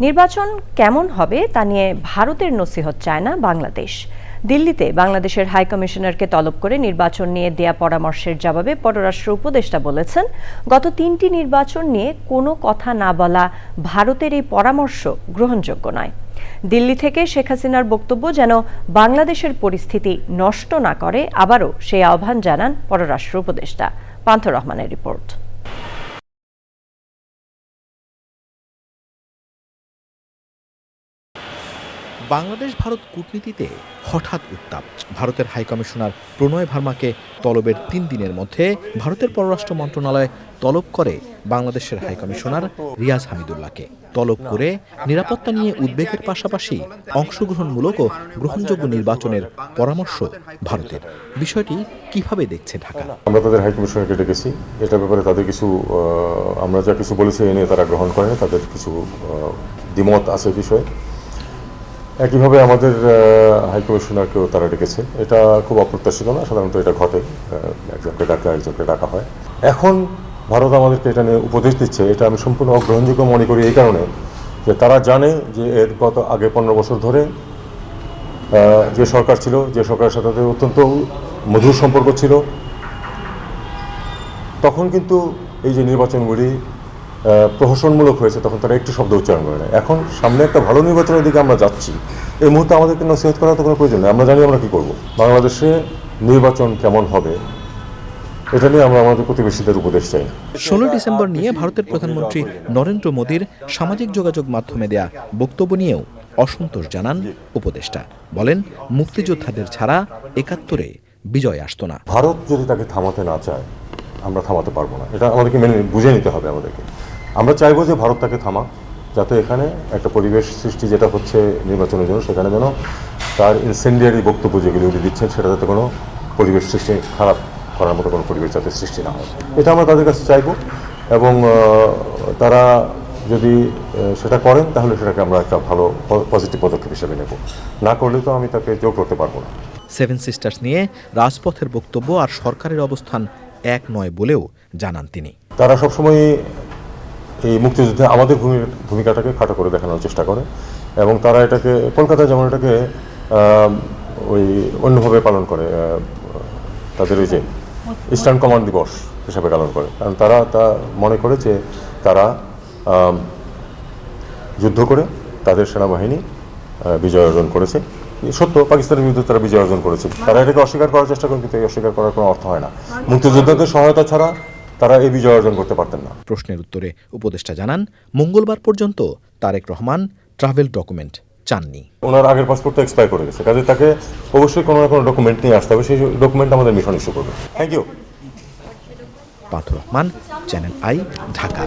নির্বাচন কেমন হবে তা নিয়ে ভারতের নসিহত চায় না বাংলাদেশ। দিল্লিতে বাংলাদেশের হাই কমিশনারকে তলব করে নির্বাচন নিয়ে দেয়া পরামর্শের জবাবে পররাষ্ট্র উপদেষ্টা বলেছেন, গত ৩টি নির্বাচন নিয়ে কোনো কথা না বলা ভারতের এই পরামর্শ গ্রহণযোগ্য নয়। দিল্লি থেকে শেখ হাসিনার বক্তব্য যেন বাংলাদেশের পরিস্থিতি নষ্ট না করে, আবারও সেই আহ্বান জানান পররাষ্ট্র উপদেষ্টা। পান্থ রহমানের রিপোর্ট। বাংলাদেশ ভারত কূটনীতিতে হঠাৎ উত্তাপ। ভারতের হাইকমিশনার প্রণয় ভার্মাকে তলবের ৩ দিনের মধ্যে ভারতের পররাষ্ট্র মন্ত্রণালয় তলব করে বাংলাদেশের হাইকমিশনার রিয়াজ হামিদুল্লাহকে। তলব করে নিরাপত্তা নিয়ে উদ্বেগের পাশাপাশি অংশগ্রহণমূলক ও গ্রহণযোগ্য নির্বাচনের পরামর্শ ভারতের। বিষয়টি কিভাবে দেখছে ঢাকা? আমরা তাদের হাইকমিশনারকে ডেকেছি, এটার ব্যাপারে তাদের কিছু আমরা যা কিছু বলেছি এ নিয়ে তারা গ্রহণ করেন, তাদের কিছু দ্বিমত আছে বিষয়ে। একইভাবে আমাদের হাইকমিশনারকেও তারা ডেকেছে। এটা খুব অপ্রত্যাশিত না, সাধারণত এটা ঘটে, একজনকে ডাকা হয়। এখন ভারত আমাদেরকে এটা নিয়ে উপদেশ দিচ্ছে, এটা আমি সম্পূর্ণ অগ্রহণযোগ্য মনে করি এই কারণে যে তারা জানে যে এর গত আগে 15 বছর ধরে যে সরকার ছিল, যে সরকারের সাথে তাদের অত্যন্ত মধুর সম্পর্ক ছিল, তখন কিন্তু এই যে নির্বাচনগুলি প্রহসনমূলক হয়েছে, তখন তারা একটু শব্দ উচ্চারণ করে না। এখন সামনে একটা ভালো নির্বাচনের দিকে আমরা যাচ্ছি, এই মুহূর্তে আমাদেরকে নসিহত করার তো কোনো প্রয়োজন নেই। আমরা জানি আমরা কী করব। বাংলাদেশে নির্বাচন কেমন হবে এটা নিয়ে আমরা আমাদের প্রতিবেশীদের উপদেশ চাই। 16 ডিসেম্বর নিয়ে ভারতের প্রধানমন্ত্রী নরেন্দ্র মোদীর সামাজিক যোগাযোগ মাধ্যমে দেয়া বক্তব্য নিয়েও অসন্তোষ জানান উপদেষ্টা। বলেন, মুক্তিযোদ্ধাদের ছাড়া 71-এ বিজয় আসতো না। ভারত যদি তাকে থামাতে না চায়, আমরা থামাতে পারবো না। এটা আমাদেরকে বুঝে নিতে হবে আমাদেরকে। আমরা চাইবো যে ভারত তাকে থামাক, যাতে এখানে একটা পরিবেশ সৃষ্টি যেটা হচ্ছে নির্বাচনের জন্য, সেখানে যেন তার ইনসেন্ডিয়ারি বক্তব্য যেগুলি উনি দিচ্ছেন সেটা যাতে কোনো পরিবেশ সৃষ্টি, খারাপ করার মতো কোনো পরিবেশ যাতে সৃষ্টি না হয়, এটা আমরা তাদের কাছে চাইবো। এবং তারা যদি সেটা করেন তাহলে সেটাকে আমরা একটা ভালো পজিটিভ পদক্ষেপ হিসেবে নেব। না করলে তো আমি তাকে জোর করতে পারবো না। 7 সিস্টার্স নিয়ে রাজপথের বক্তব্য আর সরকারের অবস্থান এক নয় বলেও জানান তিনি। তারা সবসময় এই মুক্তিযুদ্ধে আমাদের ভূমিকাটাকে খাটো করে দেখানোর চেষ্টা করে, এবং তারা এটাকে কলকাতায় যেমন এটাকে ওই অন্যভাবে পালন করে, তাদের ওই যে ইস্টার্ন কমান্ড দিবস হিসাবে পালন করে। কারণ তারা তা মনে করে যে তারা যুদ্ধ করে তাদের সেনাবাহিনী বিজয় অর্জন করেছে। সত্য, পাকিস্তানের বিরুদ্ধে তারা বিজয় অর্জন করেছে। তারা এটাকে অস্বীকার করার চেষ্টা করেন, কিন্তু এই অস্বীকার করার কোনো অর্থ হয় না। মুক্তিযোদ্ধাদের সহায়তা ছাড়া তারা এই বিজয় অর্জন করতে পারতেন না। প্রশ্নের উত্তরে উপদেষ্টা জানান, মঙ্গলবার পর্যন্ত তারেক রহমান ট্রাভেল ডকুমেন্ট চাননি। ওনার আগের পাসপোর্ট তো এক্সপায়ার করে গেছে, কাজে তাকে অবশ্যই কোনো না কোনো ডকুমেন্ট নিয়ে আসতে হবে। সেই ডকুমেন্ট আমাদের মিশন ইস্যু করবে। Thank you. Pantho Rahman, channel I, Dhaka.